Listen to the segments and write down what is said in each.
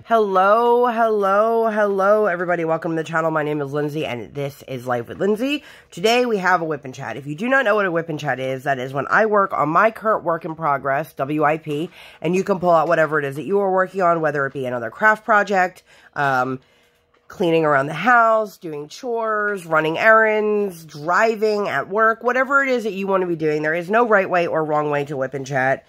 Hello, everybody. Welcome to the channel. My name is Lindsay, and this is Life with Lindsay. Today, we have a WIP and chat. If you do not know what a WIP and chat is, that is when I work on my current work in progress, WIP, and you can pull out whatever it is that you are working on, whether it be another craft project, cleaning around the house, doing chores, running errands, driving at work, whatever it is that you want to be doing. There is no right way or wrong way to WIP and chat.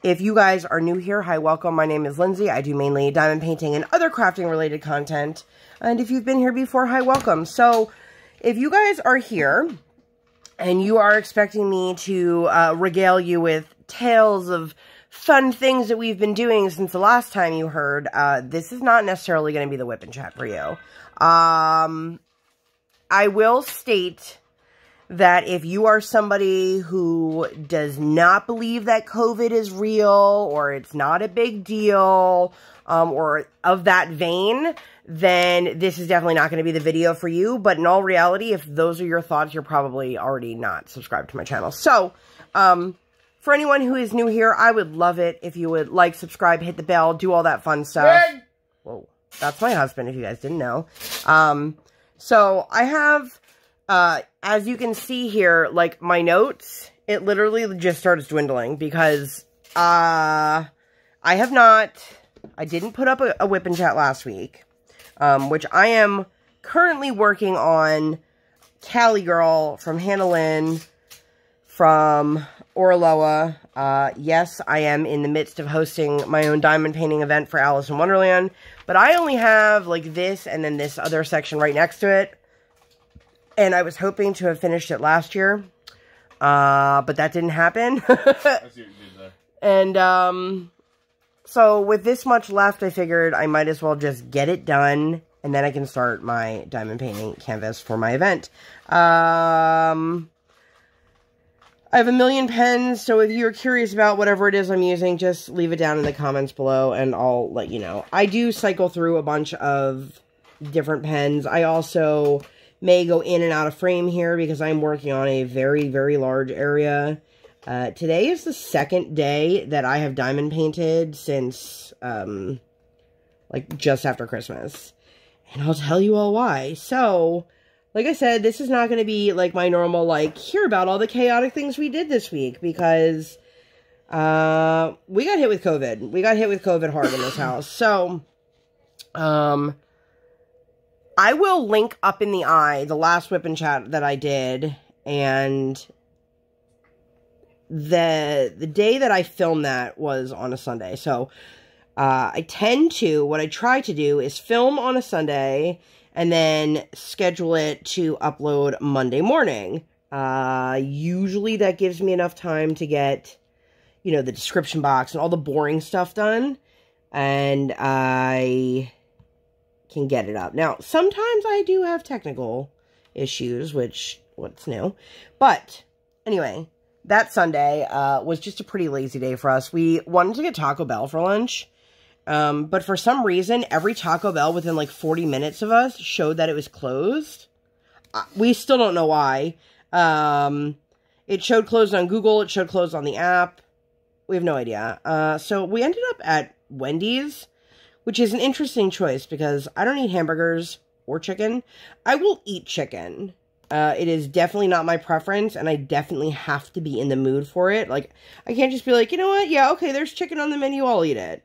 If you guys are new here, hi, welcome. My name is Lindsay. I do mainly diamond painting and other crafting related content. And if you've been here before, hi, welcome. So if you guys are here and you are expecting me to regale you with tales of fun things that we've been doing since the last time you heard, this is not necessarily going to be the WIP and chat for you. I will state that if you are somebody who does not believe that COVID is real, or it's not a big deal, or of that vein, then this is definitely not going to be the video for you. But in all reality, if those are your thoughts, you're probably already not subscribed to my channel. So, for anyone who is new here, I would love it if you would like, subscribe, hit the bell, do all that fun stuff. Whoa, that's my husband, if you guys didn't know. So I have, as you can see here, like, my notes, it literally just starts dwindling because, I didn't put up a WIP and chat last week, which I am currently working on Cali Girl from Lynn from Orloa. Yes, I am in the midst of hosting my own diamond painting event for Alice in Wonderland, but I only have, like, this and then this other section right next to it. And I was hoping to have finished it last year, but that didn't happen. I see what you did there. And, so with this much left, I figured I might as well just get it done, and then I can start my diamond painting canvas for my event. I have a million pens, so if you're curious about whatever it is I'm using, just leave it down in the comments below, and I'll let you know. I do cycle through a bunch of different pens. I also may go in and out of frame here because I'm working on a very, very large area. Today is the second day that I have diamond painted since, like, just after Christmas. And I'll tell you all why. So, like I said, this is not going to be, like, my normal, like, hear about all the chaotic things we did this week because, we got hit with COVID. We got hit with COVID hard in this house. So, I will link up in the eye the last WIP and chat that I did, and the day that I filmed that was on a Sunday. So, what I try to do is film on a Sunday, and then schedule it to upload Monday morning. Usually that gives me enough time to get, you know, the description box and all the boring stuff done, and I can get it up. Now, sometimes I do have technical issues, what's new? But, anyway, that Sunday was just a pretty lazy day for us. We wanted to get Taco Bell for lunch, but for some reason, every Taco Bell within, like, 40 minutes of us showed that it was closed. We still don't know why. It showed closed on Google, it showed closed on the app. We have no idea. So we ended up at Wendy's, which is an interesting choice because I don't eat hamburgers or chicken. I will eat chicken. It is definitely not my preference, and I definitely have to be in the mood for it. Like, I can't just be like, you know what? Yeah, okay, there's chicken on the menu, I'll eat it.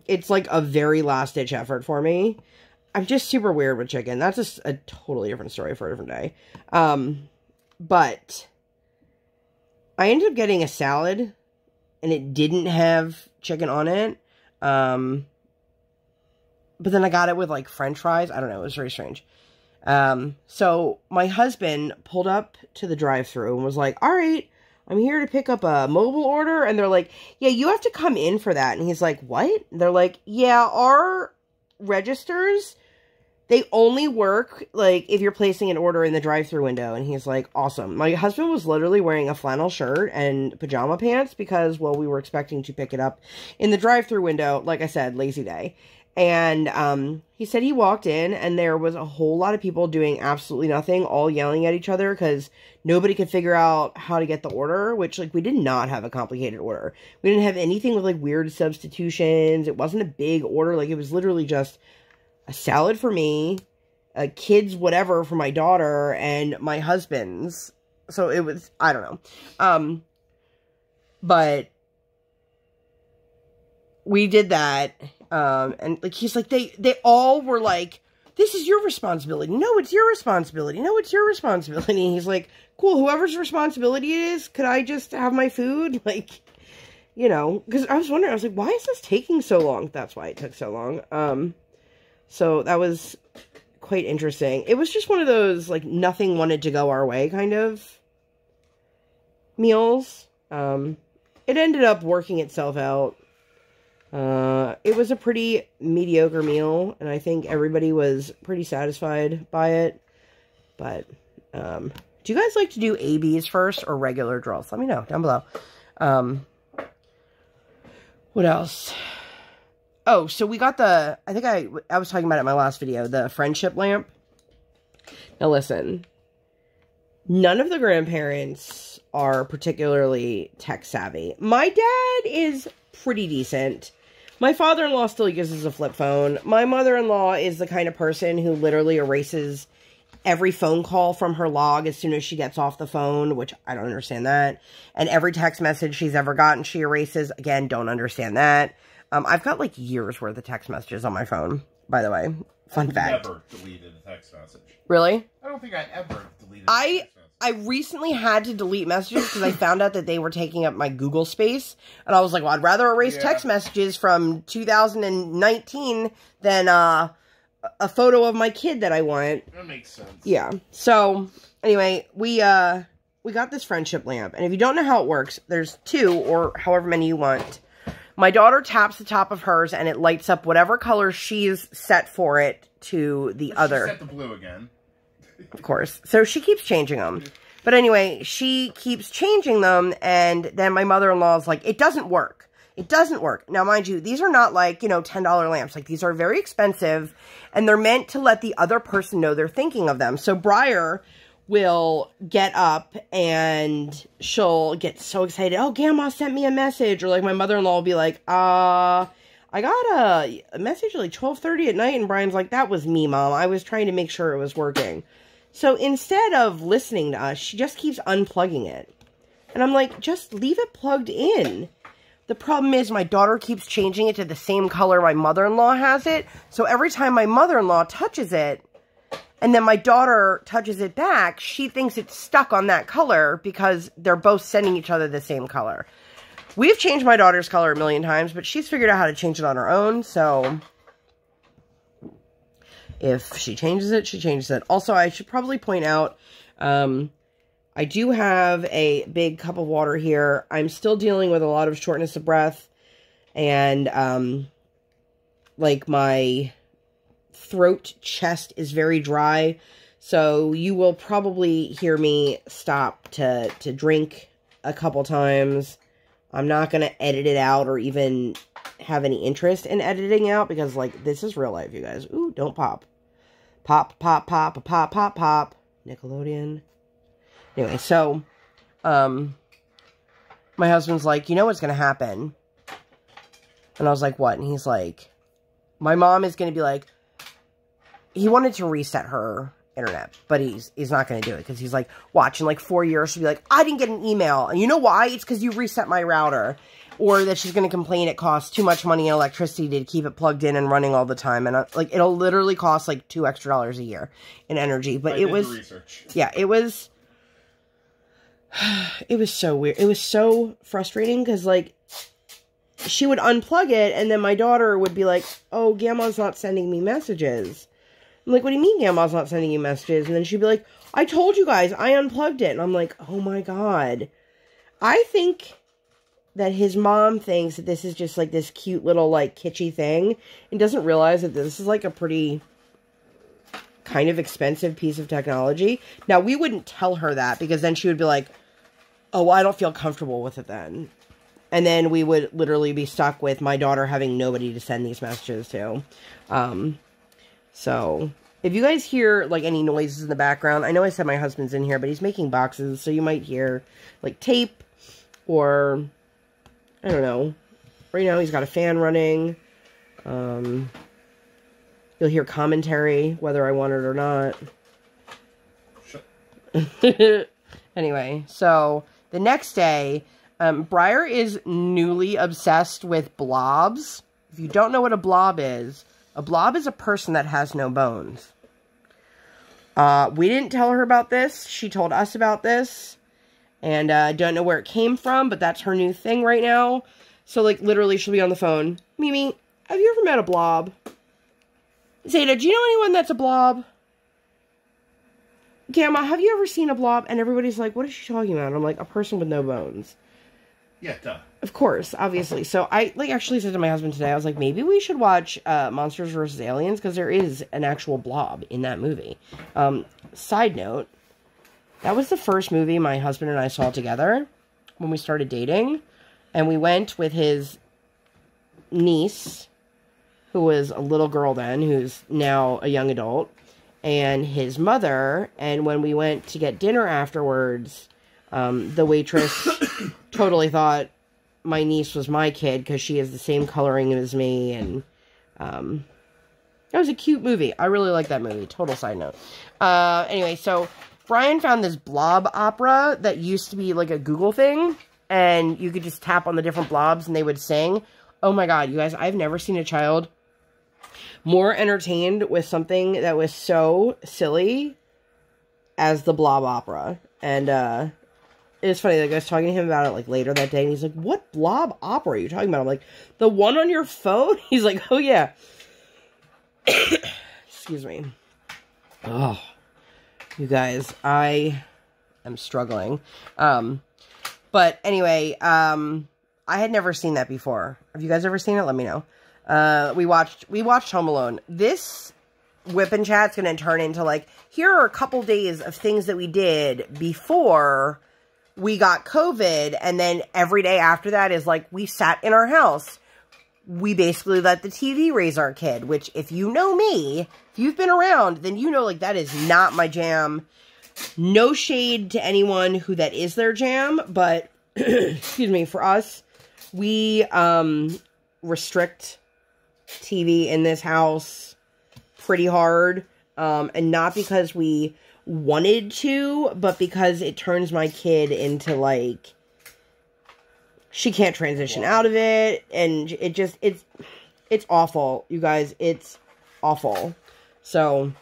It's like a very last-ditch effort for me. I'm just super weird with chicken. That's just a totally different story for a different day. But I ended up getting a salad, and it didn't have chicken on it. But then I got it with, like, French fries. I don't know. It was very strange. So my husband pulled up to the drive-thru and was like, all right, I'm here to pick up a mobile order. And they're like, yeah, you have to come in for that. And he's like, what? And they're like, yeah, our registers, they only work, like, if you're placing an order in the drive-thru window. And he's like, awesome. My husband was literally wearing a flannel shirt and pajama pants because, well, we were expecting to pick it up in the drive-thru window. Like I said, lazy day. And he said he walked in and there was a whole lot of people doing absolutely nothing, all yelling at each other because nobody could figure out how to get the order, which, like, we did not have a complicated order. We didn't have anything with, like, weird substitutions. It wasn't a big order. Like, it was literally just a salad for me, a kid's whatever for my daughter, and my husband's. So it was, I don't know. But we did that. And, like, he's like, they all were like, this is your responsibility. No, it's your responsibility. No, it's your responsibility. And he's like, cool, whoever's responsibility it is, could I just have my food? Like, you know, because I was wondering, I was like, why is this taking so long? That's why it took so long. So that was quite interesting. It was just one of those, like, nothing wanted to go our way kind of meals. It ended up working itself out. It was a pretty mediocre meal, and I think everybody was pretty satisfied by it. But, do you guys like to do ABs first or regular draws? Let me know down below. What else? Oh, so we got the, I think I was talking about it in my last video, the friendship lamp. Now listen, none of the grandparents are particularly tech savvy. My dad is pretty decent. My father-in-law still uses a flip phone. My mother-in-law is the kind of person who literally erases every phone call from her log as soon as she gets off the phone, which I don't understand that. And every text message she's ever gotten, she erases. Again, don't understand that. I've got, like, years worth of text messages on my phone, by the way. Fun fact. I've never deleted a text message. Really? I don't think I ever deleted a text message. I recently had to delete messages because I found out that they were taking up my Google space. And I was like, well, I'd rather erase text messages from 2019 than a photo of my kid that I want. That makes sense. Yeah. So, anyway, we got this friendship lamp. And if you don't know how it works, there's two or however many you want. My daughter taps the top of hers, and it lights up whatever color she's set for it to the other. Set the blue again. Of course. So she keeps changing them. But anyway, she keeps changing them, and then my mother-in-law is like, it doesn't work. It doesn't work. Now, mind you, these are not like, you know, $10 lamps. Like, these are very expensive, and they're meant to let the other person know they're thinking of them. So Briar will get up and she'll get so excited. Oh, Grandma sent me a message. Or like my mother-in-law will be like, I got a message at like 12:30 at night. And Brian's like, that was me, Mom. I was trying to make sure it was working. So instead of listening to us, she just keeps unplugging it. And I'm like, just leave it plugged in. The problem is my daughter keeps changing it to the same color my mother-in-law has it. So every time my mother-in-law touches it, and then my daughter touches it back, she thinks it's stuck on that color because they're both sending each other the same color. We've changed my daughter's color a million times, but she's figured out how to change it on her own, so if she changes it, she changes it. Also, I should probably point out, I do have a big cup of water here. I'm still dealing with a lot of shortness of breath, and, like, my throat, chest is very dry, so you will probably hear me stop to drink a couple times. I'm not going to edit it out or even have any interest in editing out because, like, this is real life, you guys. Ooh, don't pop. Pop, pop, pop, pop, pop, pop. Nickelodeon. Anyway, so, my husband's like, you know what's going to happen? And I was like, what? And he's like, my mom is going to be like, he wanted to reset her internet, but he's not going to do it because he's like, watch, in like 4 years, she'll be like, I didn't get an email. And you know why? It's because you reset my router. Or that she's going to complain it costs too much money in electricity to keep it plugged in and running all the time. And like, it'll literally cost like $2 extra a year in energy. But it was, yeah, it was so weird. It was so frustrating because like, she would unplug it and then my daughter would be like, oh, Grandma's not sending me messages. I'm like, what do you mean Grandma's not sending you messages? And then she'd be like, I told you guys, I unplugged it. And I'm like, oh my God. I think that his mom thinks that this is just like this cute little like kitschy thing and doesn't realize that this is like a pretty kind of expensive piece of technology. Now, we wouldn't tell her that because then she would be like, oh, I don't feel comfortable with it then. And then we would literally be stuck with my daughter having nobody to send these messages to. So, if you guys hear, like, any noises in the background, I know I said my husband's in here, but he's making boxes, so you might hear, like, tape, or, I don't know. Right now he's got a fan running. You'll hear commentary, whether I want it or not. Sure. Anyway, so, the next day, Briar is newly obsessed with blobs. If you don't know what a blob is a person that has no bones. We didn't tell her about this. She told us about this. And I don't know where it came from, but that's her new thing right now. So, like, literally, she'll be on the phone. Mimi, have you ever met a blob? Zeta, do you know anyone that's a blob? Gamma, have you ever seen a blob? And everybody's like, what is she talking about? And I'm like, a person with no bones. Yeah, duh. Of course, obviously. So I, like, actually said to my husband today, I was like, maybe we should watch Monsters vs. Aliens, because there is an actual blob in that movie. Side note, that was the first movie my husband and I saw together when we started dating. And we went with his niece, who was a little girl then, who's now a young adult, and his mother. And when we went to get dinner afterwards, the waitress totally thought my niece was my kid because she has the same coloring as me. And that was a cute movie. I really like that movie. Total side note. Anyway, so Brian found this blob opera that used to be like a Google thing. And you could just tap on the different blobs and they would sing. Oh my god, you guys, I've never seen a child more entertained with something that was so silly as the blob opera. And it was funny, like, I was talking to him about it like later that day, and he's like, what blob opera are you talking about? I'm like, the one on your phone? He's like, oh yeah. Excuse me. Oh, you guys, I am struggling. But anyway, I had never seen that before. Have you guys ever seen it? Let me know. We watched Home Alone. This whip and chat's gonna turn into, like, here are a couple days of things that we did before we got COVID, and then every day after that is, like, we sat in our house. We basically let the TV raise our kid, which, if you know me, if you've been around, then you know, like, that is not my jam. No shade to anyone who that is their jam, but, excuse me, for us, we, restrict TV in this house pretty hard, and not because we wanted to, but because it turns my kid into, like, she can't transition out of it, and it just, it's awful, you guys, it's awful. So,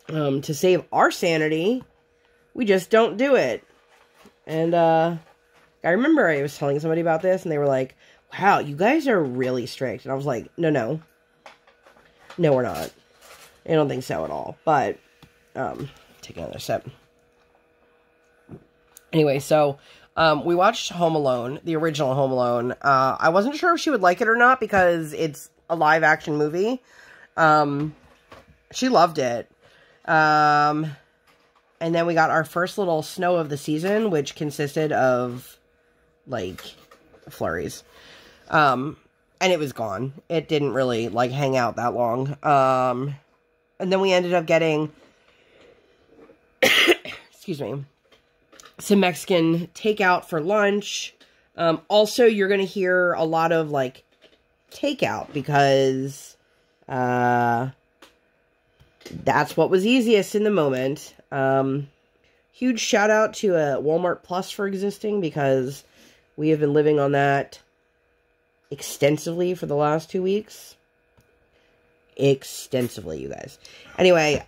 to save our sanity, we just don't do it. And, I remember I was telling somebody about this, and they were like, wow, you guys are really strict. And I was like, no, we're not. I don't think so at all. But, take another sip. Anyway, so, we watched Home Alone, the original Home Alone. I wasn't sure if she would like it or not, because it's a live action movie. She loved it. And then we got our first little snow of the season, which consisted of, like, flurries. And it was gone. It didn't really, like, hang out that long. And then we ended up getting, excuse me, some Mexican takeout for lunch. Also, you're going to hear a lot of, like, takeout, because, that's what was easiest in the moment. Huge shout out to Walmart Plus for existing, because we have been living on that extensively for the last 2 weeks. Extensively, you guys. Anyway,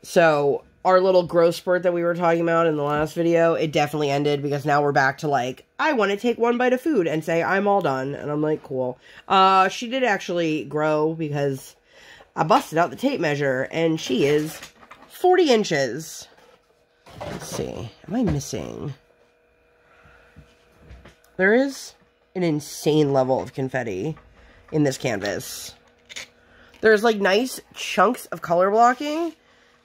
so our little growth spurt that we were talking about in the last video, it definitely ended, because now we're back to, like, I want to take one bite of food and say I'm all done. And I'm like, cool. She did actually grow, because I busted out the tape measure, and she is 40 inches. Let's see. Am I missing? There is an insane level of confetti in this canvas. There's, like, nice chunks of color blocking,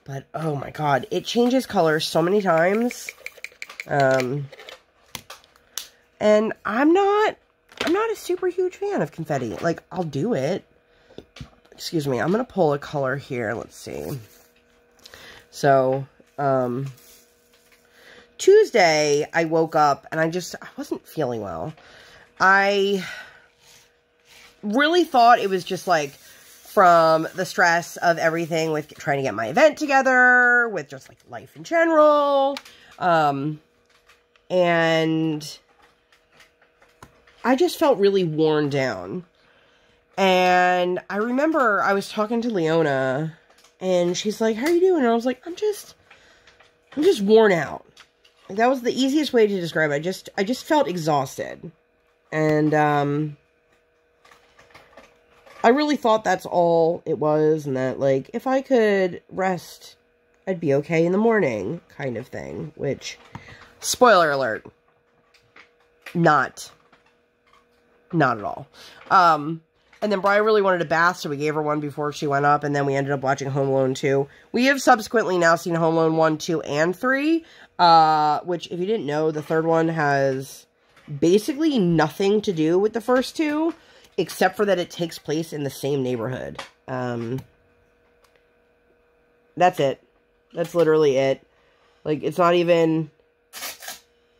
but, oh my god, it changes color so many times. And I'm not a super huge fan of confetti. Like, I'll do it. Excuse me. I'm going to pull a color here. Let's see. So, Tuesday, I woke up and I wasn't feeling well. I really thought it was just like from the stress of everything with trying to get my event together, with just like life in general. And I just felt really worn down. And I remember I was talking to Leona and she's like, how are you doing? And I was like, I'm just worn out. Like, that was the easiest way to describe it. I just felt exhausted. And, I really thought that's all it was, and that, like, if I could rest, I'd be okay in the morning, kind of thing, which, spoiler alert, not at all. And then Bri really wanted a bath, so we gave her one before she went up, and then we ended up watching Home Alone 2. We have subsequently now seen Home Alone 1, 2, and 3, which, if you didn't know, the third one has basically nothing to do with the first two, except for that it takes place in the same neighborhood. That's it. That's literally it. Like, it's not even,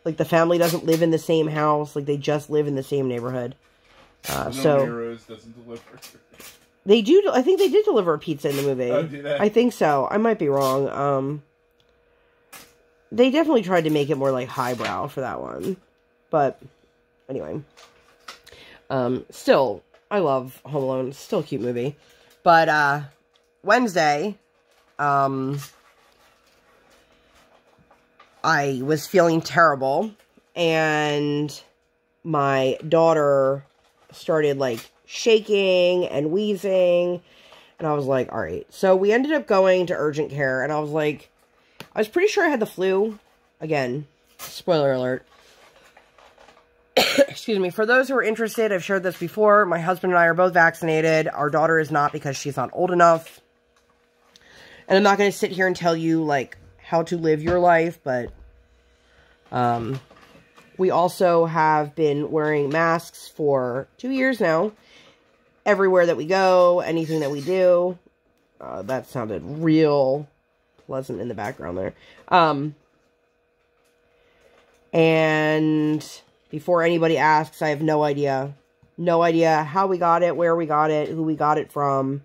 like, the family doesn't live in the same house. Like, they just live in the same neighborhood. So Rose doesn't deliver. They do, I think they did deliver a pizza in the movie. Oh, do they? I think so. I might be wrong. They definitely tried to make it more, like, highbrow for that one. But, anyway. Still, I love Home Alone. Still a cute movie. But, Wednesday, I was feeling terrible, and my daughter started, like, shaking and wheezing, and I was like, alright. So, we ended up going to urgent care, and I was like, I was pretty sure I had the flu. Again, spoiler alert. Excuse me. For those who are interested, I've shared this before. My husband and I are both vaccinated. Our daughter is not because she's not old enough. And I'm not going to sit here and tell you, like, how to live your life, but we also have been wearing masks for 2 years now. Everywhere that we go, anything that we do. That sounded real pleasant in the background there. And before anybody asks, I have no idea. No idea how we got it, where we got it, who we got it from.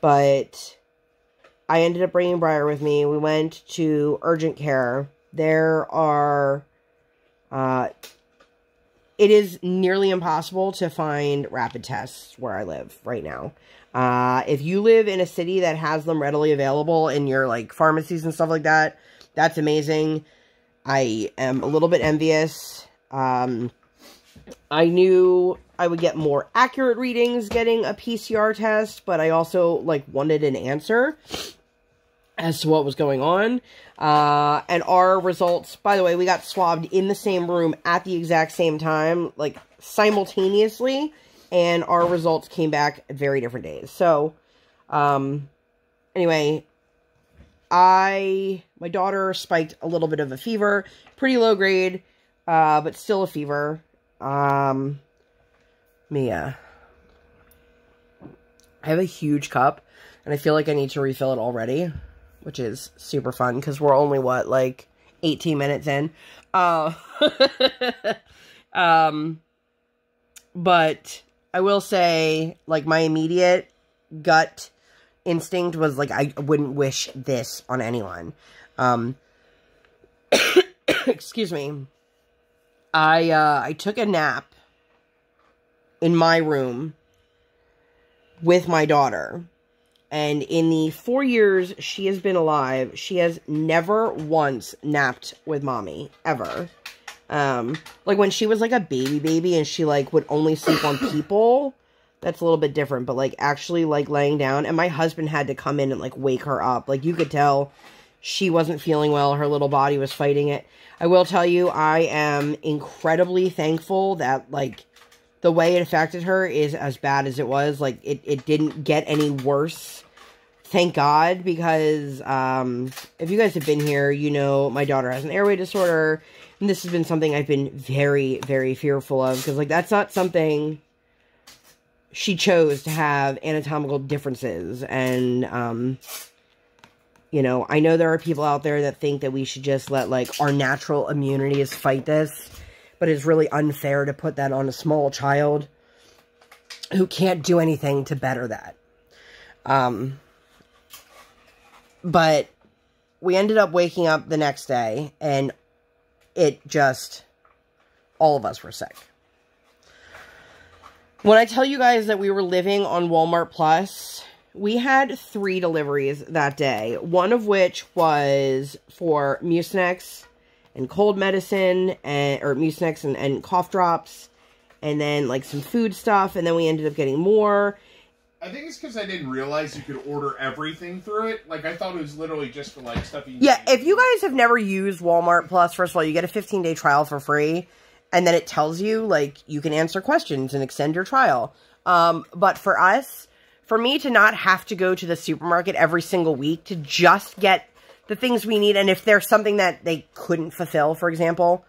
But I ended up bringing Briar with me. We went to urgent care. There are, it is nearly impossible to find rapid tests where I live right now. If you live in a city that has them readily available in your, like, pharmacies and stuff like that, that's amazing. I am a little bit envious. I knew I would get more accurate readings getting a PCR test, but I also, like, wanted an answer as to what was going on. And our results, by the way, we got swabbed in the same room at the exact same time, like, simultaneously, and our results came back at very different days. So, anyway, my daughter spiked a little bit of a fever, pretty low grade, but still a fever. Mia, I have a huge cup, and I feel like I need to refill it already, which is super fun, because we're only, what, like, 18 minutes in? But I will say, like, my immediate gut instinct was, like, I wouldn't wish this on anyone. Excuse me. I took a nap in my room with my daughter. And in the 4 years she has been alive, she has never once napped with mommy. Ever. Like, when she was, like, a baby and she, like, would only sleep on people, that's a little bit different. But, like, actually, like, laying down, and my husband had to come in and, like, wake her up. Like, you could tell she wasn't feeling well. Her little body was fighting it. I will tell you, I am incredibly thankful that, like, the way it affected her is as bad as it was. Like, it didn't get any worse Thank God, because if you guys have been here, you know my daughter has an airway disorder, and this has been something I've been very, very fearful of, because, like, that's not something she chose to have anatomical differences, and, you know, I know there are people out there that think that we should just let, like, our natural immunities fight this, but it's really unfair to put that on a small child who can't do anything to better that. But we ended up waking up the next day, and it just, all of us were sick. When I tell you guys that we were living on Walmart Plus, we had 3 deliveries that day, one of which was for Mucinex and cold medicine, or Mucinex and cough drops, and then, like, some food stuff, and then we ended up getting more. I think it's because I didn't realize you could order everything through it. Like, I thought it was literally just for, like, stuff you... Yeah, if you guys have never used Walmart Plus, first of all, you get a 15-day trial for free, and then it tells you, like, you can answer questions and extend your trial. But for us, for me to not have to go to the supermarket every single week to just get the things we need, and if there's something that they couldn't fulfill, for example,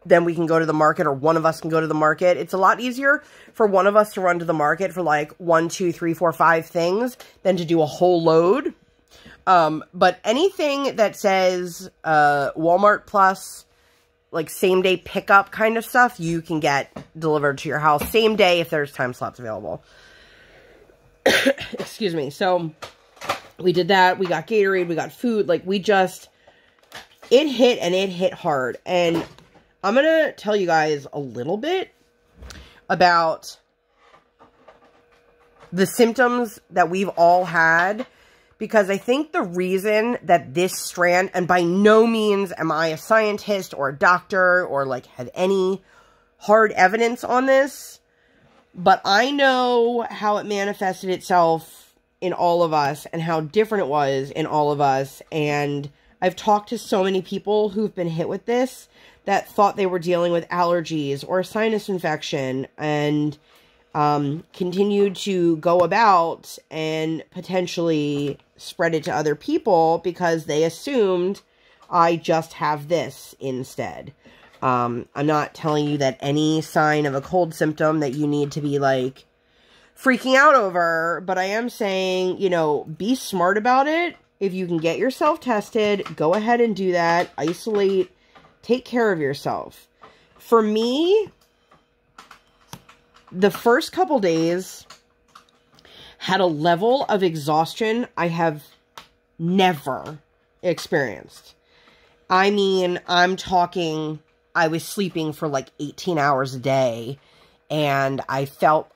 then we can go to the market, or one of us can go to the market. It's a lot easier for one of us to run to the market for, like, 1, 2, 3, 4, 5 things than to do a whole load. But anything that says Walmart Plus, like, same-day pickup kind of stuff, you can get delivered to your house same day if there's time slots available. Excuse me. So, we did that. We got Gatorade. We got food. Like, we just... It hit, and it hit hard. And I'm going to tell you guys a little bit about the symptoms that we've all had, because I think the reason that this strand, and by no means am I a scientist or a doctor or, like, have any hard evidence on this, but I know how it manifested itself in all of us and how different it was in all of us, and I've talked to so many people who've been hit with this that thought they were dealing with allergies or a sinus infection, and continued to go about and potentially spread it to other people because they assumed I just have this instead. I'm not telling you that any sign of a cold symptom that you need to be, like, freaking out over, but I am saying, you know, be smart about it. If you can get yourself tested, go ahead and do that. Isolate. Take care of yourself. For me, the first couple days had a level of exhaustion I have never experienced. I mean, I'm talking, I was sleeping for like 18 hours a day, and I felt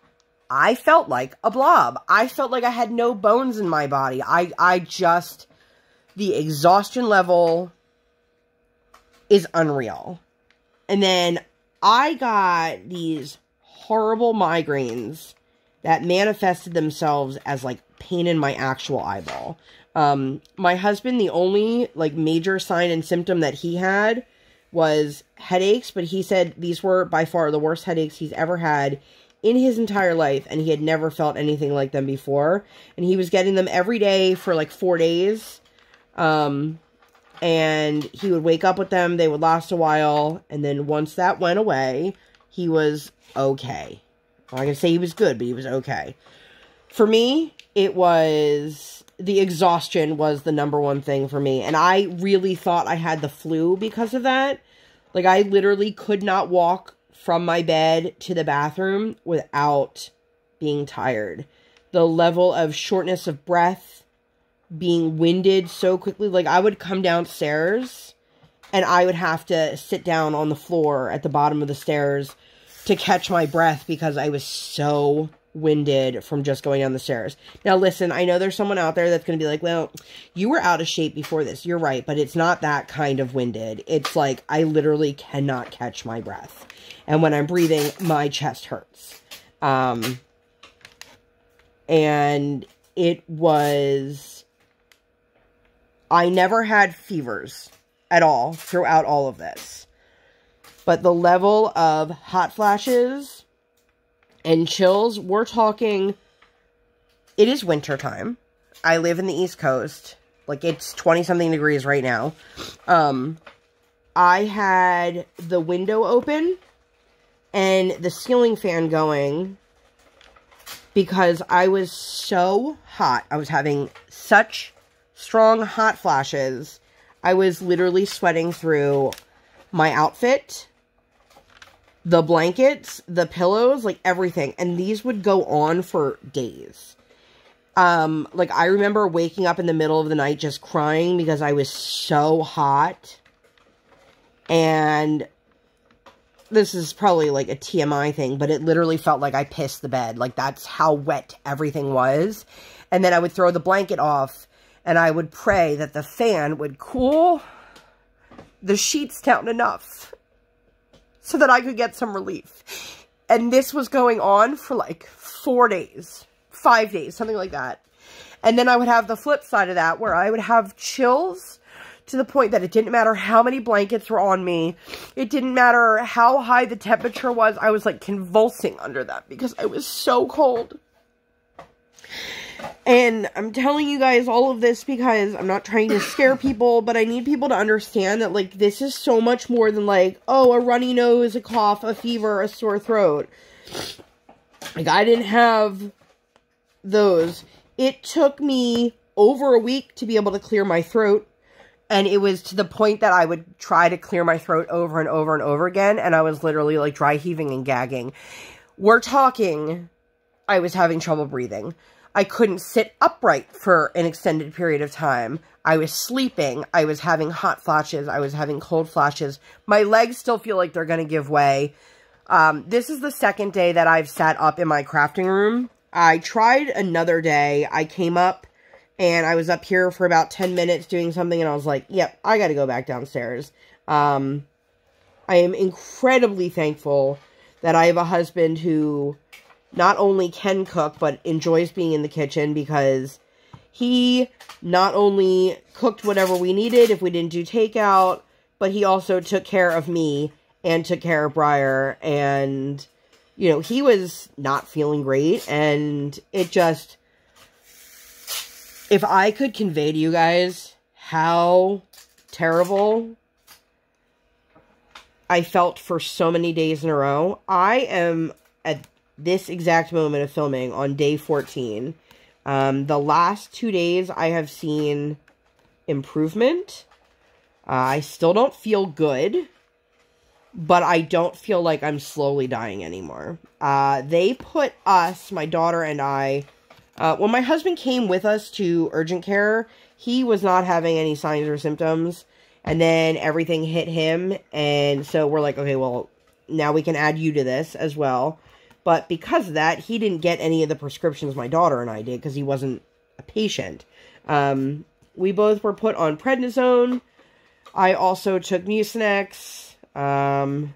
like a blob. I felt like I had no bones in my body. I just, the exhaustion level is unreal. And then I got these horrible migraines that manifested themselves as, like, pain in my actual eyeball. My husband, the only, like, major sign and symptom that he had was headaches, but he said these were by far the worst headaches he's ever had in his entire life, and he had never felt anything like them before. And he was getting them every day for, like, 4 days. And he would wake up with them, they would last a while, and then once that went away, he was okay. I'm not gonna say he was good, but he was okay. For me, it was, the exhaustion was the #1 thing for me, and I really thought I had the flu because of that. Like, I literally could not walk from my bed to the bathroom without being tired. The level of shortness of breath, being winded so quickly, like, I would come downstairs and I would have to sit down on the floor at the bottom of the stairs to catch my breath because I was so winded from just going down the stairs. Now, listen, I know there's someone out there that's going to be like, well, you were out of shape before this. You're right, but it's not that kind of winded. It's like, I literally cannot catch my breath. And when I'm breathing, my chest hurts. And it was, I never had fevers at all throughout all of this. But the level of hot flashes and chills, we're talking, it is winter time. I live in the East Coast. Like, it's 20-something degrees right now. I had the window open and the ceiling fan going because I was so hot. I was having such strong hot flashes. I was literally sweating through my outfit, the blankets, the pillows, like everything. And these would go on for days. Like, I remember waking up in the middle of the night just crying because I was so hot. And this is probably like a TMI thing, but it literally felt like I pissed the bed. Like, that's how wet everything was. And then I would throw the blanket off, and I would pray that the fan would cool the sheets down enough so that I could get some relief. And this was going on for like 4 days, 5 days, something like that. And then I would have the flip side of that, where I would have chills to the point that it didn't matter how many blankets were on me. It didn't matter how high the temperature was. I was like convulsing under that because I was so cold. And I'm telling you guys all of this because I'm not trying to scare people, but I need people to understand that, like, this is so much more than, like, oh, a runny nose, a cough, a fever, a sore throat. Like, I didn't have those. It took me over a week to be able to clear my throat. And it was to the point that I would try to clear my throat over and over and over again. And I was literally, like, dry heaving and gagging. We're talking, I was having trouble breathing. I couldn't sit upright for an extended period of time. I was sleeping. I was having hot flashes. I was having cold flashes. My legs still feel like they're going to give way. This is the second day that I've sat up in my crafting room. I tried another day. I came up and I was up here for about 10 minutes doing something, and I was like, yep, I got to go back downstairs. I am incredibly thankful that I have a husband who not only can cook, but enjoys being in the kitchen, because he not only cooked whatever we needed if we didn't do takeout, but he also took care of me and took care of Briar. And, you know, he was not feeling great, and it just, if I could convey to you guys how terrible I felt for so many days in a row, I am at this exact moment of filming on day 14. The last 2 days I have seen improvement. I still don't feel good, but I don't feel like I'm slowly dying anymore. They put us, my daughter and I, when my husband came with us to urgent care, he was not having any signs or symptoms, and then everything hit him, and so we're like, okay, well, now we can add you to this as well. But because of that, he didn't get any of the prescriptions my daughter and I did, because he wasn't a patient. We both were put on prednisone. I also took Mucinex. I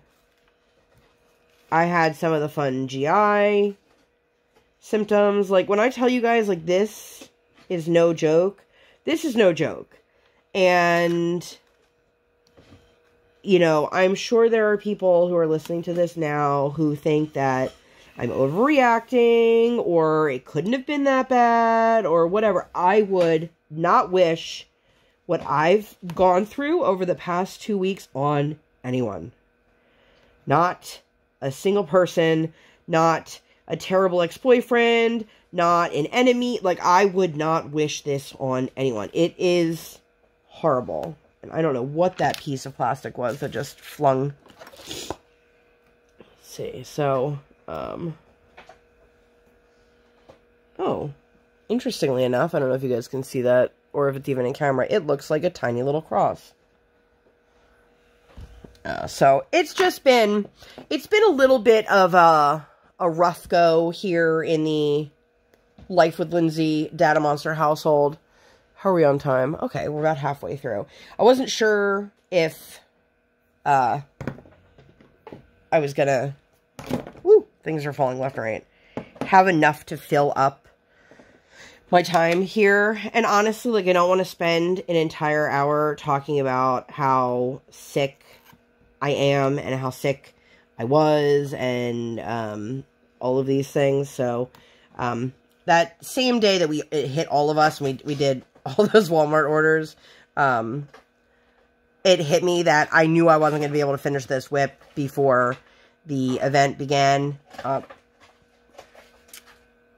had some of the fun GI symptoms. Like, when I tell you guys, like, this is no joke. This is no joke. And, you know, I'm sure there are people who are listening to this now who think that I'm overreacting, or it couldn't have been that bad, or whatever. I would not wish what I've gone through over the past 2 weeks on anyone. Not a single person, not a terrible ex-boyfriend, not an enemy. Like, I would not wish this on anyone. It is horrible. And I don't know what that piece of plastic was that just flung. Let's see, so oh, interestingly enough, I don't know if you guys can see that, or if it's even in camera, it looks like a tiny little cross. So, it's been a little bit of a rough go here in the Life.W.Lindsay DaddaMonster household. How are we on time? Okay, we're about halfway through. I wasn't sure if I was gonna, things are falling left and right, have enough to fill up my time here. And honestly, like, I don't want to spend an entire hour talking about how sick I am and how sick I was and all of these things. So that same day that it hit all of us, and we did all those Walmart orders, it hit me that I knew I wasn't going to be able to finish this WIP before the event began.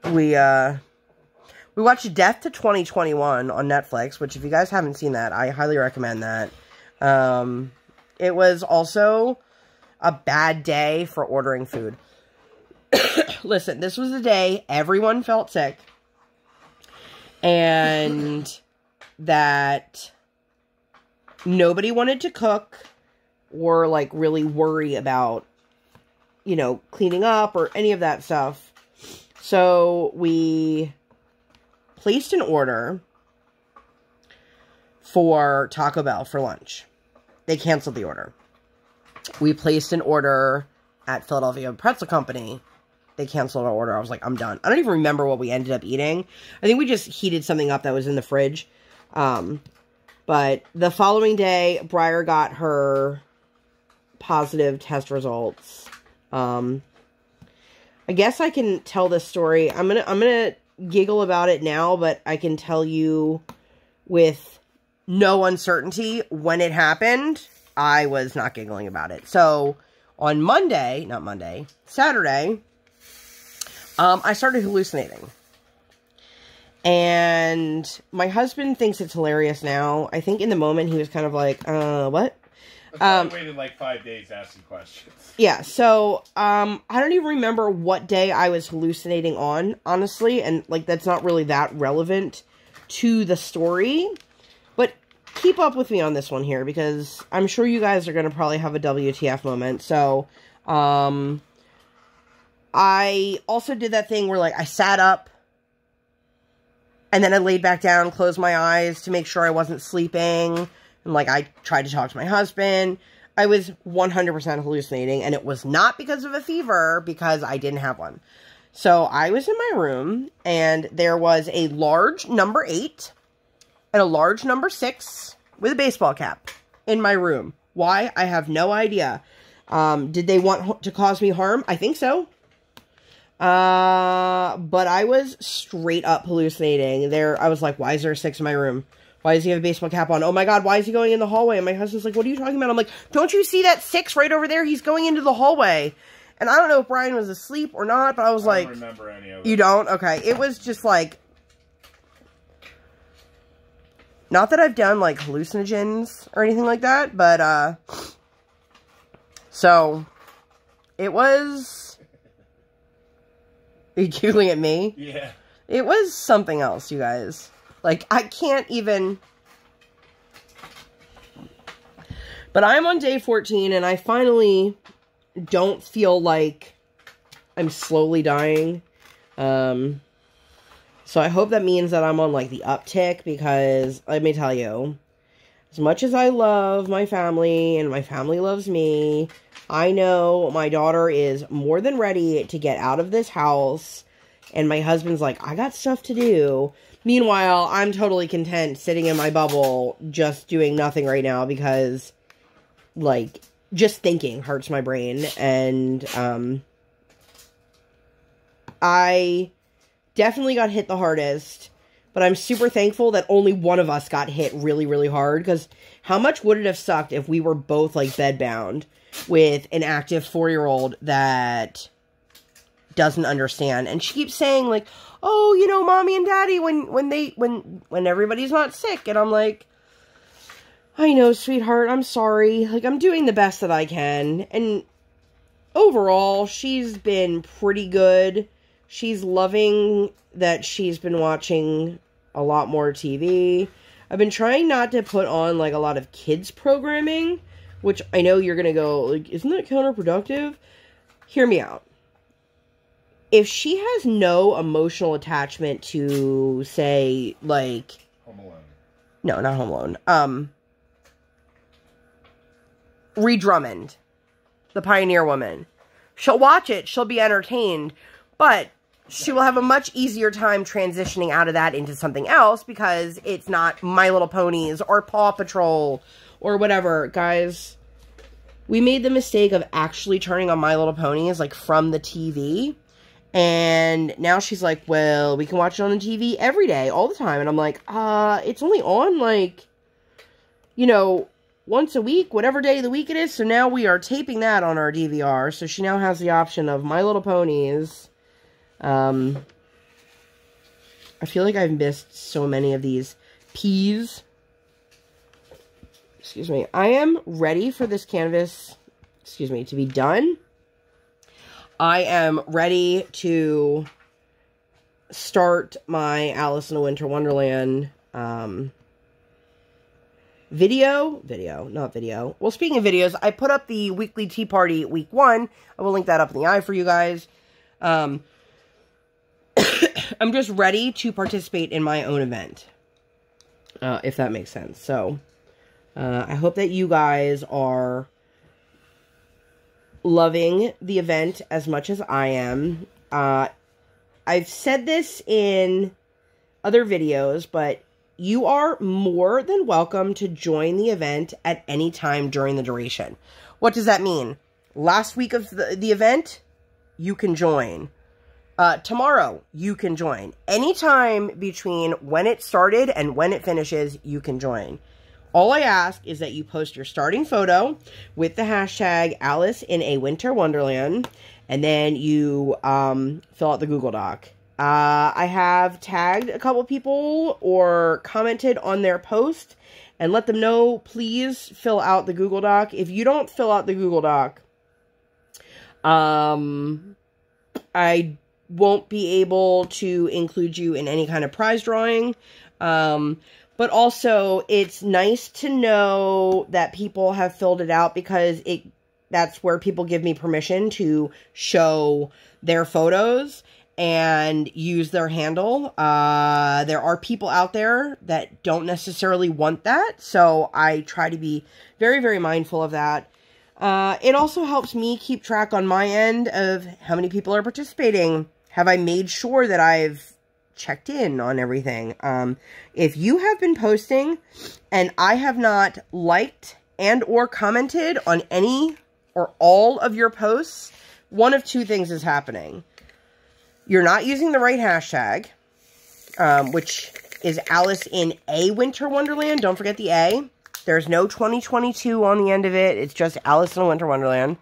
We watched Death to 2021 on Netflix, which if you guys haven't seen that, I highly recommend that. It was also a bad day for ordering food. Listen, this was the day everyone felt sick, and that nobody wanted to cook or, like, really worry about, you know, cleaning up or any of that stuff. So we placed an order for Taco Bell for lunch. They canceled the order. We placed an order at Philadelphia Pretzel Company. They canceled our order. I was like, I'm done. I don't even remember what we ended up eating. I think we just heated something up that was in the fridge. But the following day, Briar got her positive test results. I guess I can tell this story. I'm gonna giggle about it now, but I can tell you with no uncertainty when it happened. I was not giggling about it. So on Saturday, I started hallucinating. And my husband thinks it's hilarious now. I think in the moment he was kind of like, what? I waited like 5 days asking questions. Yeah, so, I don't even remember what day I was hallucinating on, honestly. And, like, that's not really that relevant to the story. But keep up with me on this one here, because I'm sure you guys are going to probably have a WTF moment. So, I also did that thing where, like, I sat up, and then I laid back down, closed my eyes to make sure I wasn't sleeping. And, like, I tried to talk to my husband. I was 100% hallucinating, and it was not because of a fever, because I didn't have one. So, I was in my room, and there was a large number 8 and a large number 6 with a baseball cap in my room. Why? I have no idea. Did they want to cause me harm? I think so. But I was straight up hallucinating. I was like, why is there a 6 in my room? Why does he have a baseball cap on? Oh my god, why is he going in the hallway? And my husband's like, what are you talking about? I'm like, don't you see that 6 right over there? He's going into the hallway. And I don't know if Brian was asleep or not, but I was like... I don't remember any of it. You don't? Okay. It was just like... Not that I've done, like, hallucinogens or anything like that, but, so, it was... Are you giggling at me? Yeah. It was something else, you guys. Like, I can't even... But I'm on day 14, and I finally don't feel like I'm slowly dying. So I hope that means that I'm on, like, the uptick, because, let me tell you, as much as I love my family, and my family loves me, I know my daughter is more than ready to get out of this house, and my husband's like, I got stuff to do. Meanwhile, I'm totally content sitting in my bubble, just doing nothing right now, because, like, just thinking hurts my brain, and, I definitely got hit the hardest, but I'm super thankful that only one of us got hit really, really hard, because how much would it have sucked if we were both, like, bedbound with an active 4-year-old that doesn't understand, and she keeps saying, like, oh, you know, mommy and daddy, when everybody's not sick, and I'm like, I know, sweetheart, I'm sorry, like, I'm doing the best that I can, and overall, she's been pretty good. She's loving that she's been watching a lot more TV. I've been trying not to put on, like, a lot of kids programming, which I know you're gonna go, like, isn't that counterproductive? Hear me out. If she has no emotional attachment to, say, like... Home Alone. No, not Home Alone. Ree Drummond, the Pioneer Woman. She'll watch it, she'll be entertained, but she will have a much easier time transitioning out of that into something else, because it's not My Little Ponies or Paw Patrol or whatever. Guys, we made the mistake of actually turning on My Little Ponies, like, from the TV, And now she's like, well, we can watch it on the TV every day, all the time. And I'm like, it's only on, like, you know, once a week, whatever day of the week it is. So now we are taping that on our DVR. So she now has the option of My Little Ponies. I feel like I've missed so many of these peas. Excuse me. I am ready for this canvas, excuse me, to be done. I am ready to start my Alice in a Winter Wonderland video. Well, speaking of videos, I put up the weekly tea party week 1. I will link that up in the eye for you guys. I'm just ready to participate in my own event, if that makes sense. So, I hope that you guys are loving the event as much as I am. I've said this in other videos, but you are more than welcome to join the event at any time during the duration. What does that mean? Last week of the event, you can join. Tomorrow, you can join. Anytime between when it started and when it finishes, you can join. All I ask is that you post your starting photo with the hashtag Alice in a Winter Wonderland, and then you fill out the Google Doc. I have tagged a couple people or commented on their post and let them know, please fill out the Google Doc. If you don't fill out the Google Doc, I won't be able to include you in any kind of prize drawing. But also, it's nice to know that people have filled it out, because that's where people give me permission to show their photos and use their handle. There are people out there that don't necessarily want that, so I try to be very, very mindful of that. It also helps me keep track on my end of how many people are participating. Have I made sure that I've checked in on everything? If you have been posting and I have not liked and or commented on any or all of your posts, one of two things is happening. You're not using the right hashtag, which is Alice in a Winter Wonderland. Don't forget the A. There's no 2022 on the end of it. It's just Alice in a Winter Wonderland.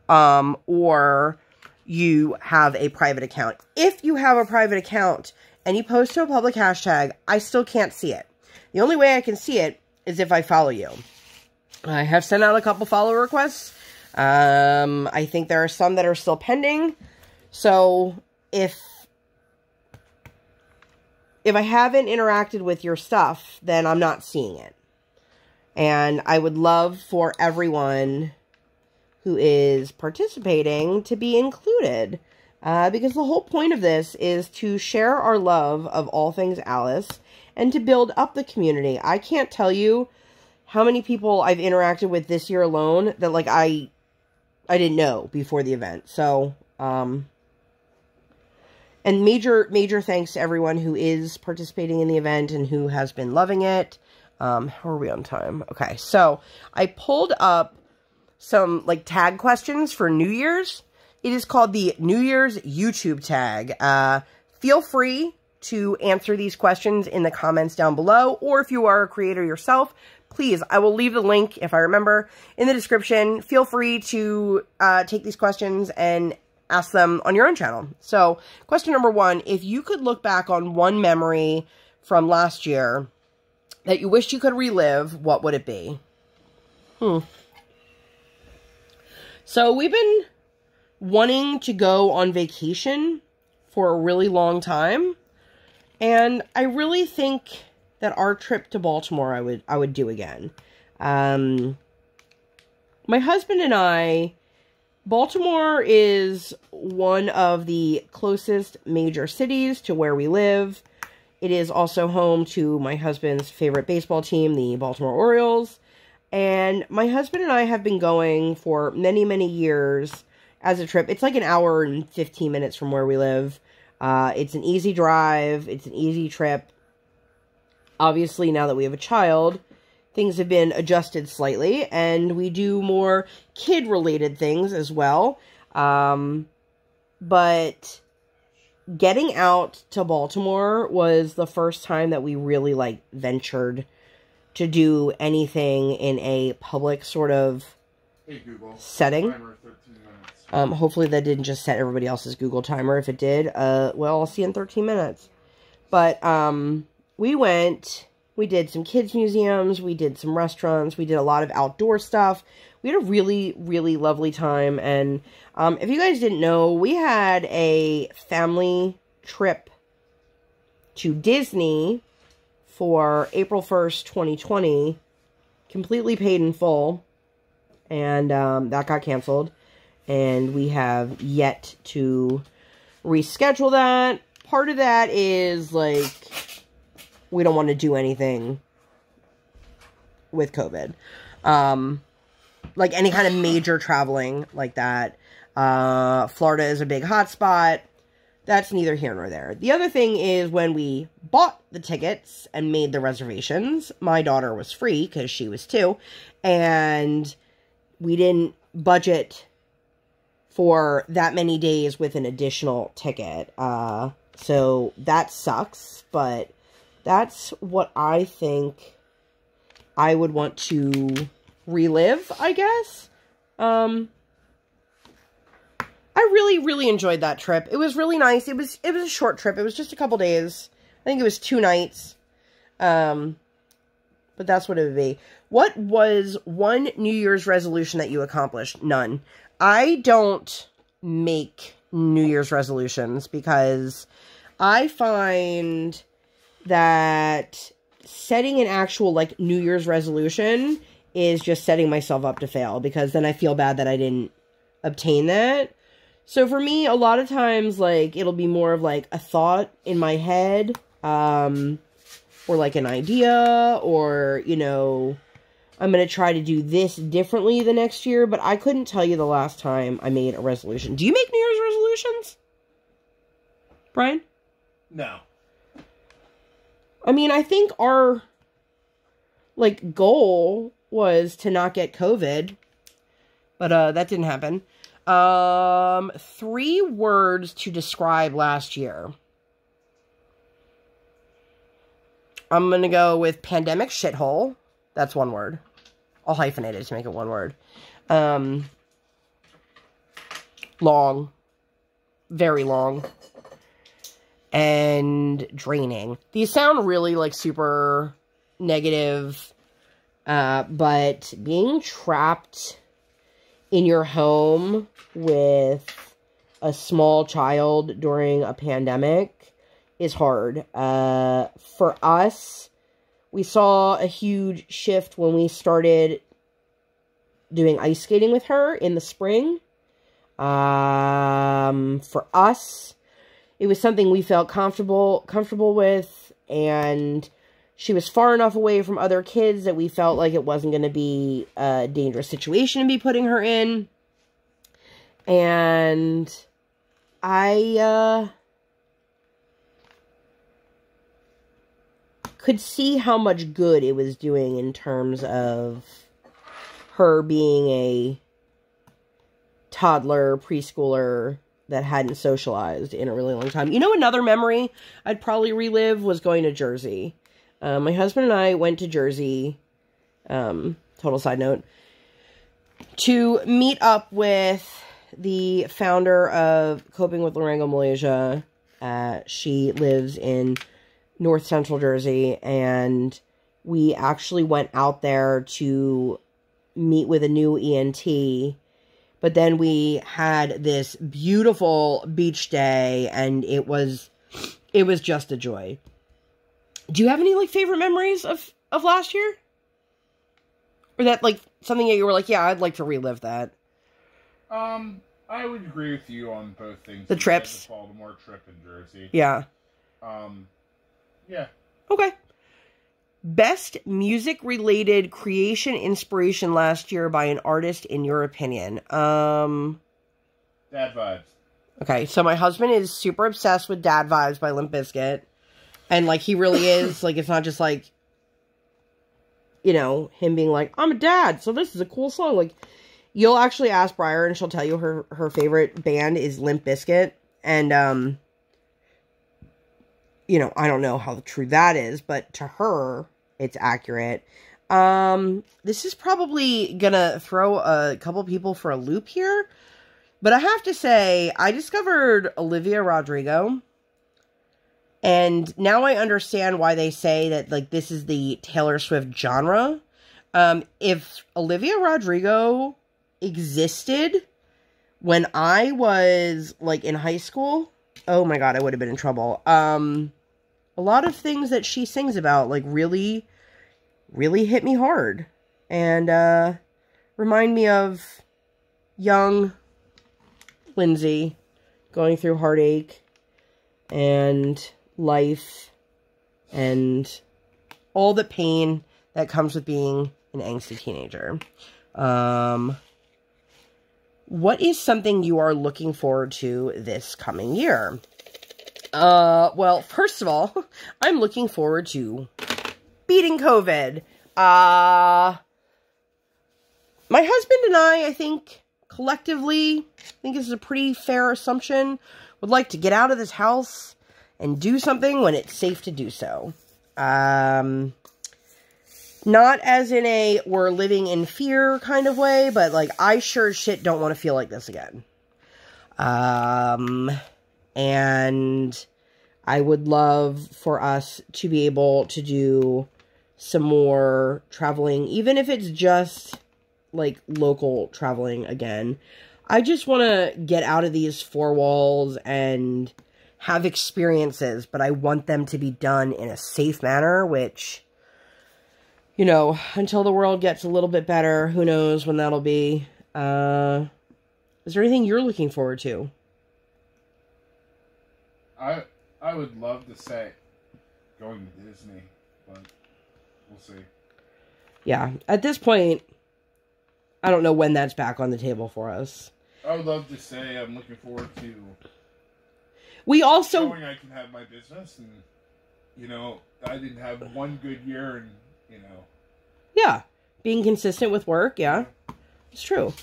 Or you have a private account. If you have a private account and you post to a public hashtag, I still can't see it. The only way I can see it is if I follow you. I have sent out a couple follow requests. I think there are some that are still pending. So if I haven't interacted with your stuff, then I'm not seeing it. And I would love for everyone who is participating to be included. Because the whole point of this is to share our love of all things Alice and to build up the community. I can't tell you how many people I've interacted with this year alone that, like, I didn't know before the event. So, and major thanks to everyone who is participating in the event and who has been loving it. How are we on time? Okay, so I pulled up some, like, tag questions for New Year's. It is called the New Year's YouTube tag. Feel free to answer these questions in the comments down below, or if you are a creator yourself, please, I will leave the link, if I remember, in the description. Feel free to take these questions and ask them on your own channel. So, question number 1, if you could look back on one memory from last year that you wish you could relive, what would it be? So, we've been wanting to go on vacation for a really long time, and I really think that our trip to Baltimore I would do again. My husband and I, Baltimore is one of the closest major cities to where we live. It is also home to my husband's favorite baseball team, the Baltimore Orioles. And my husband and I have been going for many, many years as a trip. It's like an hour and 15 minutes from where we live. It's an easy drive. It's an easy trip. Obviously, now that we have a child, things have been adjusted slightly, and we do more kid-related things as well. But getting out to Baltimore was the first time that we really, like, ventured to do anything in a public sort of setting. Timer 13 minutes. Hopefully that didn't just set everybody else's Google timer. If it did, well, I'll see you in 13 minutes. But, we went, we did some kids museums, we did some restaurants, we did a lot of outdoor stuff. We had a really, really lovely time, and if you guys didn't know, we had a family trip to Disney for April 1st, 2020, completely paid in full, and that got canceled, and we have yet to reschedule that. Part of that is, like, we don't want to do anything with COVID. Like any kind of major traveling like that. Florida is a big hotspot. That's neither here nor there. The other thing is when we bought the tickets and made the reservations, my daughter was free because she was 2, and we didn't budget for that many days with an additional ticket. So that sucks, but that's what I think I would want to relive, I guess. I really, really enjoyed that trip. It was really nice. It was a short trip. It was just a couple days. I think it was 2 nights. But that's what it would be. What was one New Year's resolution that you accomplished? None. I don't make New Year's resolutions because I find that setting an actual, like, New Year's resolution is just setting myself up to fail, because then I feel bad that I didn't obtain that. So for me, a lot of times, like, it'll be more of, like, a thought in my head, or, like, an idea, or, you know, I'm going to try to do this differently the next year, but I couldn't tell you the last time I made a resolution. Do you make New Year's resolutions, Brian? No. I mean, I think our, like, goal was to not get COVID, but that didn't happen. 3 words to describe last year. I'm gonna go with pandemic shithole. That's 1 word. I'll hyphenate it to make it 1 word. Long. Very long. And draining. These sound really, like, super negative. But being trapped in your home with a small child during a pandemic is hard. For us, we saw a huge shift when we started doing ice skating with her in the spring. For us, it was something we felt comfortable with, and she was far enough away from other kids that we felt like it wasn't going to be a dangerous situation to be putting her in. And I could see how much good it was doing in terms of her being a toddler, preschooler that hadn't socialized in a really long time. You know, another memory I'd probably relive was going to Jersey. My husband and I went to Jersey, total side note, to meet up with the founder of Coping with Larango, Malaysia. She lives in North Central Jersey, and we actually went out there to meet with a new ENT. But then we had this beautiful beach day, and it was just a joy. Do you have any, like, favorite memories of last year? Or that, like, something that you were like, yeah, I'd like to relive that? I would agree with you on both things. The trips. The Baltimore trip in Jersey. Yeah. Yeah. Okay. Best music-related creation inspiration last year by an artist, in your opinion? Dad Vibes. Okay, so my husband is super obsessed with Dad Vibes by Limp Bizkit. And, like, he really is. Like, it's not just, like, you know, him being like, I'm a dad, so this is a cool song. Like, you'll actually ask Briar, and she'll tell you her favorite band is Limp Bizkit. And, you know, I don't know how true that is, but to her, it's accurate. This is probably gonna throw a couple people for a loop here, but I have to say, I discovered Olivia Rodrigo, and now I understand why they say that, like, this is the Taylor Swift genre. If Olivia Rodrigo existed when I was, like, in high school, oh my god, I would have been in trouble. A lot of things that she sings about, like, really hit me hard. And, remind me of young Lindsay going through heartache and life and all the pain that comes with being an angsty teenager. What is something you are looking forward to this coming year? Well, first of all, I'm looking forward to beating COVID. My husband and I think, collectively, I think this is a pretty fair assumption, would like to get out of this house and do something when it's safe to do so. Not as in a we're living in fear kind of way, but, like, I sure as shit don't want to feel like this again. And I would love for us to be able to do some more traveling, even if it's just, like, local traveling again. I just want to get out of these four walls and have experiences, but I want them to be done in a safe manner, which, you know, until the world gets a little bit better, who knows when that'll be. Is there anything you're looking forward to? I would love to say going to Disney, but we'll see. Yeah, at this point, I don't know when that's back on the table for us. I would love to say I'm looking forward to we also showing I can have my business, and, you know, I didn't have one good year, and, you know. Yeah, being consistent with work, yeah, it's true.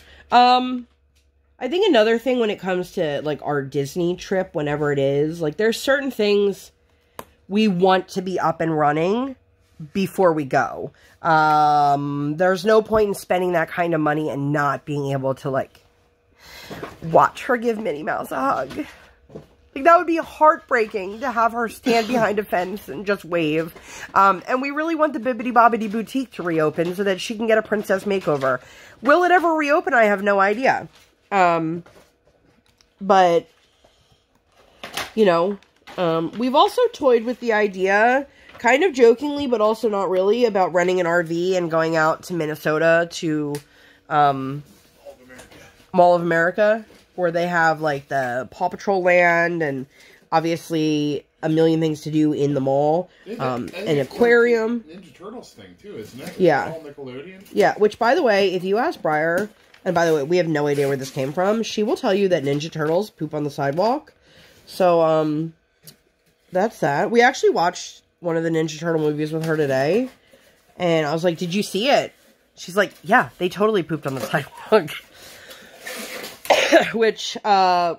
I think another thing when it comes to, like, our Disney trip, whenever it is, like, there's certain things we want to be up and running before we go. There's no point in spending that kind of money and not being able to, like, watch her give Minnie Mouse a hug. Like, that would be heartbreaking to have her stand behind a fence and just wave. And we really want the Bibbidi Bobbidi Boutique to reopen so that she can get a princess makeover. Will it ever reopen? I have no idea. But, you know, we've also toyed with the idea, kind of jokingly, but also not really, about renting an RV and going out to Minnesota to, Mall of America, where they have, like, the Paw Patrol land and obviously a million things to do in the mall. An aquarium. Ninja Turtles thing, too, isn't it? Yeah. All Nickelodeon? Yeah, which, by the way, if you ask Briar, and by the way, we have no idea where this came from, she will tell you that Ninja Turtles poop on the sidewalk. So, that's that. We actually watched one of the Ninja Turtle movies with her today, and I was like, did you see it? She's like, yeah, they totally pooped on the sidewalk. Which,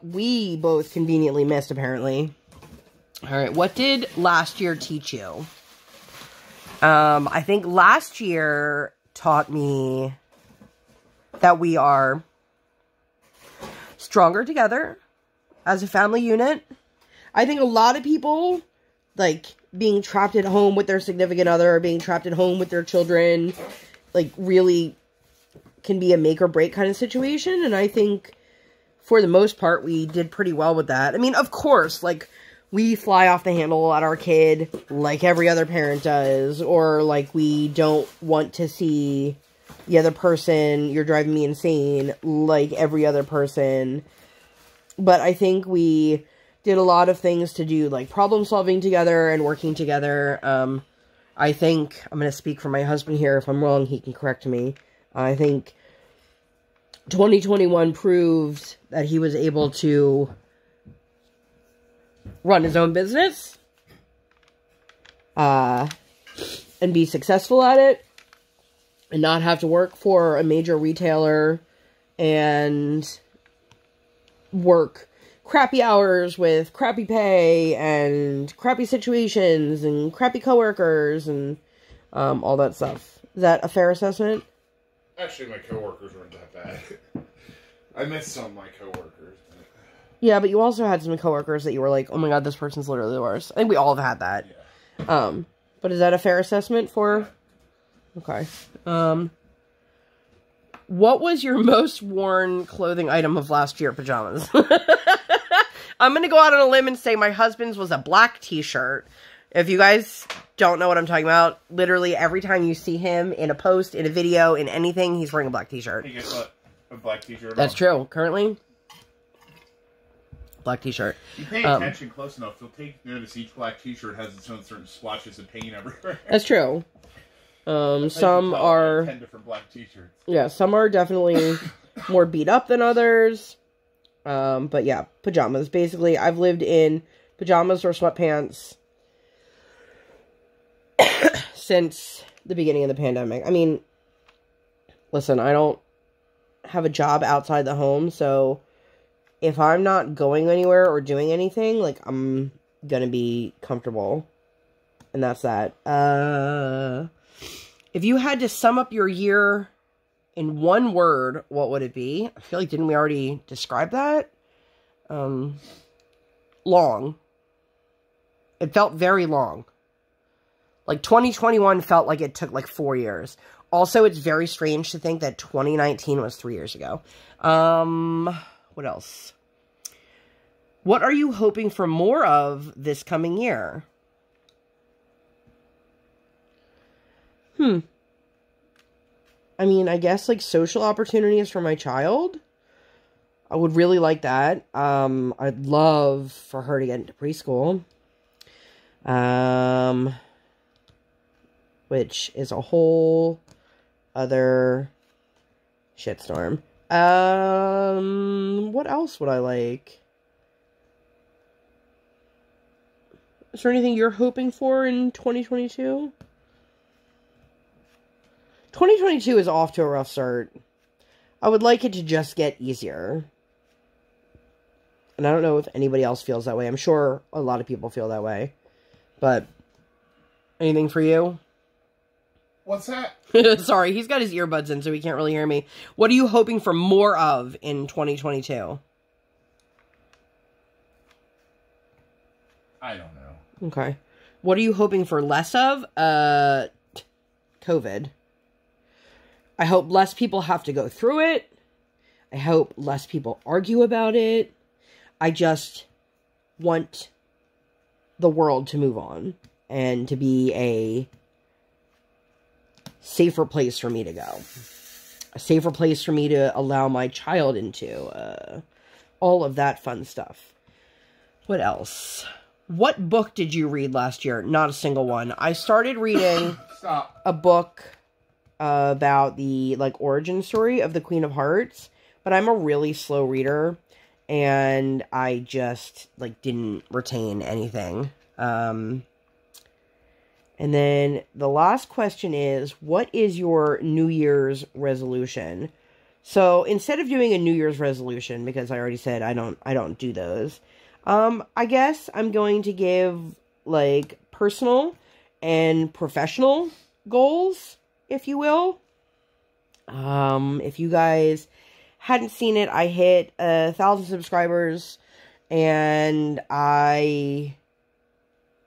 we both conveniently missed, apparently. Alright, what did last year teach you? I think last year taught me that we are stronger together as a family unit. I think a lot of people, like, being trapped at home with their significant other, or being trapped at home with their children, like, really can be a make or break kind of situation. And I think, for the most part, we did pretty well with that. I mean, of course, like, we fly off the handle at our kid like every other parent does. Or, like, we don't want to see the other person, you're driving me insane, like every other person. But I think we did a lot of things to do, like, problem solving together and working together. I think, I'm going to speak for my husband here. If I'm wrong, he can correct me. I think 2021 proved that he was able to run his own business, and be successful at it, and not have to work for a major retailer, and work crappy hours with crappy pay and crappy situations and crappy coworkers and all that stuff. Is that a fair assessment? Actually, my coworkers weren't that bad. I missed some of my coworkers. Yeah, but you also had some coworkers that you were like, oh my god, this person's literally the worst. I think we all have had that. Yeah. But is that a fair assessment for... Okay. What was your most worn clothing item of last year? Pajamas. I'm going to go out on a limb and say my husband's was a black t-shirt. If you guys don't know what I'm talking about, literally every time you see him in a post, in a video, in anything, he's wearing a black t-shirt. He gets a black t-shirt. That's true. Currently, black t-shirt. You pay attention close enough, you'll take notice each black t-shirt has its own certain splotches of paint everywhere. That's true. Some are 10 different black t-shirts. Yeah, some are definitely more beat up than others. But yeah, pajamas. Basically, I've lived in pajamas or sweatpants since the beginning of the pandemic. I mean, listen, I don't have a job outside the home, so if I'm not going anywhere or doing anything, like, I'm gonna be comfortable. And that's that. If you had to sum up your year in one word, what would it be? I feel like, didn't we already describe that? Long. It felt very long. Like, 2021 felt like it took, like, 4 years. Also, it's very strange to think that 2019 was 3 years ago. What else? What are you hoping for more of this coming year? I mean, I guess, like, social opportunities for my child. I would really like that. I'd love for her to get into preschool. Which is a whole other shitstorm. What else would I like? Is there anything you're hoping for in 2022? 2022 is off to a rough start. I would like it to just get easier. And I don't know if anybody else feels that way. I'm sure a lot of people feel that way. But, anything for you? What's that? Sorry, he's got his earbuds in, so he can't really hear me. What are you hoping for more of in 2022? I don't know. Okay. What are you hoping for less of? COVID. I hope less people have to go through it. I hope less people argue about it. I just want the world to move on and to be a safer place for me to go. A safer place for me to allow my child into. All of that fun stuff. What else? What book did you read last year? Not a single one. I started reading a book about the, like, origin story of the Queen of Hearts, but I'm a really slow reader, and I just, like, didn't retain anything. And then the last question is, what is your New Year's resolution? So instead of doing a New Year's resolution, because I already said I don't do those, I guess I'm going to give, like, personal and professional goals, if you will. If you guys hadn't seen it, I hit 1,000 subscribers, and I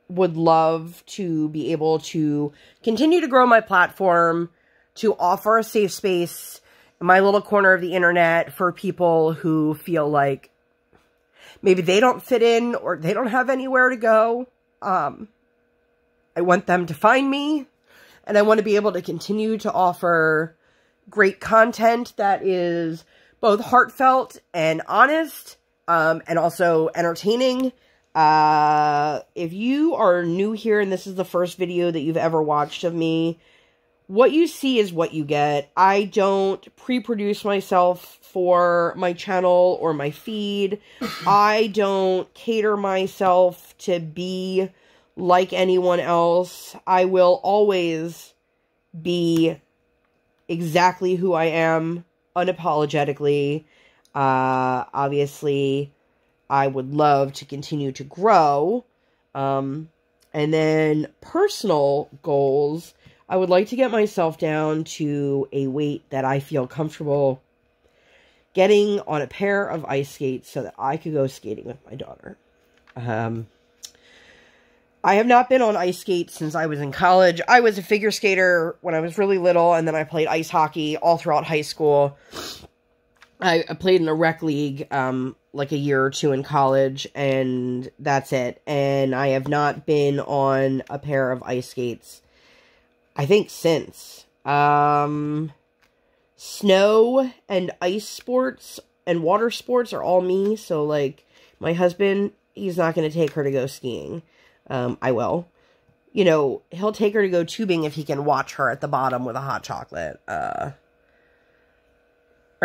would love to be able to continue to grow my platform, to offer a safe space in my little corner of the internet for people who feel like maybe they don't fit in or they don't have anywhere to go. I want them to find me, and I want to be able to continue to offer great content that is both heartfelt and honest, and also entertaining. If you are new here and this is the first video that you've ever watched of me, what you see is what you get. I don't pre-produce myself for my channel or my feed. I don't cater myself to be like anyone else. I will always be exactly who I am, unapologetically. Obviously, I would love to continue to grow. And then personal goals, I would like to get myself down to a weight that I feel comfortable getting on a pair of ice skates so that I could go skating with my daughter. I have not been on ice skates since I was in college. I was a figure skater when I was really little, and then I played ice hockey all throughout high school. I played in a rec league, like a year or two in college, and that's it. And I have not been on a pair of ice skates, I think, since. Snow and ice sports and water sports are all me, so, like, my husband, he's not going to take her to go skiing. I will. You know, he'll take her to go tubing if he can watch her at the bottom with a hot chocolate. Are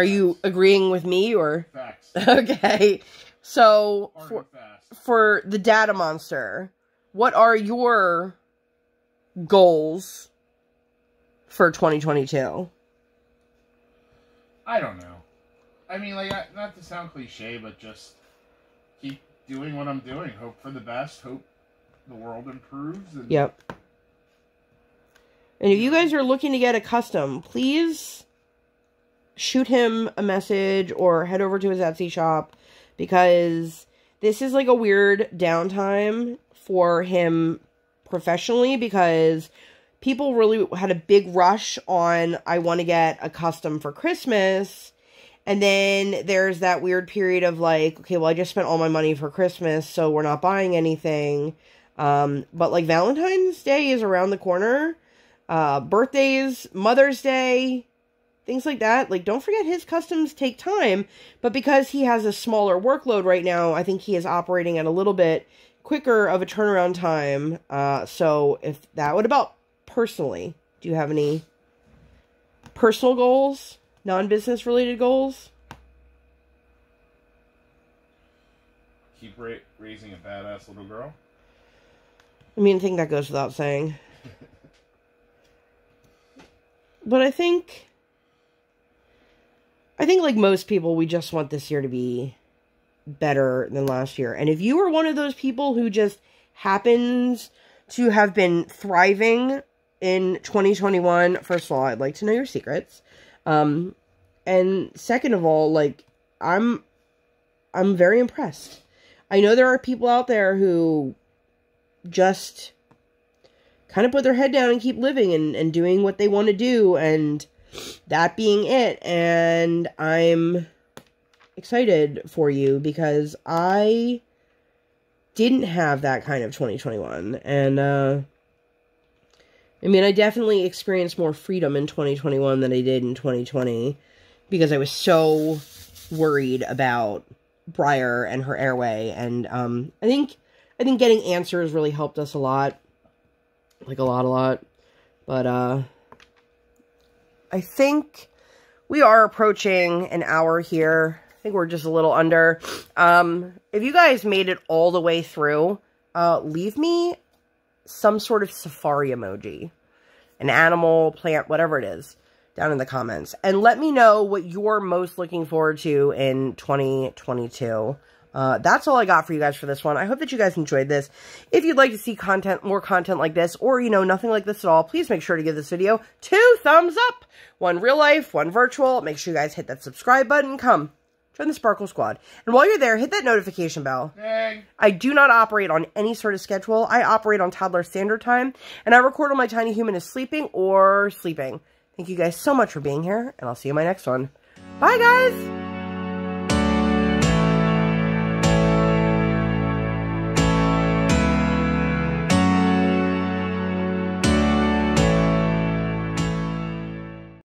you agreeing with me, or? Facts. Okay. So, for the DaddaMonster, what are your goals for 2022? I don't know. I mean, like, not to sound cliche, but just keep doing what I'm doing. Hope for the best. Hope the world improves. And yep. And if you guys are looking to get a custom, please shoot him a message or head over to his Etsy shop, because this is like a weird downtime for him professionally, because people really had a big rush on, I want to get a custom for Christmas. And then there's that weird period of like, okay, well, I just spent all my money for Christmas, so we're not buying anything. But like Valentine's Day is around the corner. Birthdays, Mother's Day, things like that. Like, don't forget his customs take time. But because he has a smaller workload right now, I think he is operating at a little bit quicker of a turnaround time. So if that, what about personally? Do you have any personal goals? Non-business related goals? Keep raising a badass little girl. I mean, I think that goes without saying. But I think like most people, we just want this year to be better than last year. And if you are one of those people who just happens to have been thriving in 2021, first of all, I'd like to know your secrets. And second of all, like, I'm very impressed. I know there are people out there who just kind of put their head down and keep living and doing what they want to do, and that being it. And I'm excited for you, because I didn't have that kind of 2021. And, I mean, I definitely experienced more freedom in 2021 than I did in 2020, because I was so worried about Briar and her airway. And, I think getting answers really helped us a lot. Like, a lot. But, I think we are approaching an hour here. I think we're just a little under. If you guys made it all the way through, leave me some sort of safari emoji. An animal, plant, whatever it is, down in the comments. And let me know what you're most looking forward to in 2022. That's all I got for you guys for this one. I hope that you guys enjoyed this. If you'd like to see more content like this, or, you know, nothing like this at all, please make sure to give this video 2 thumbs up. 1 real life, 1 virtual. Make sure you guys hit that subscribe button. Come, join the Sparkle Squad. And while you're there, hit that notification bell. Dang. I do not operate on any sort of schedule. I operate on toddler standard time, and I record when my tiny human is sleeping or sleeping. Thank you guys so much for being here, and I'll see you in my next one. Bye, guys!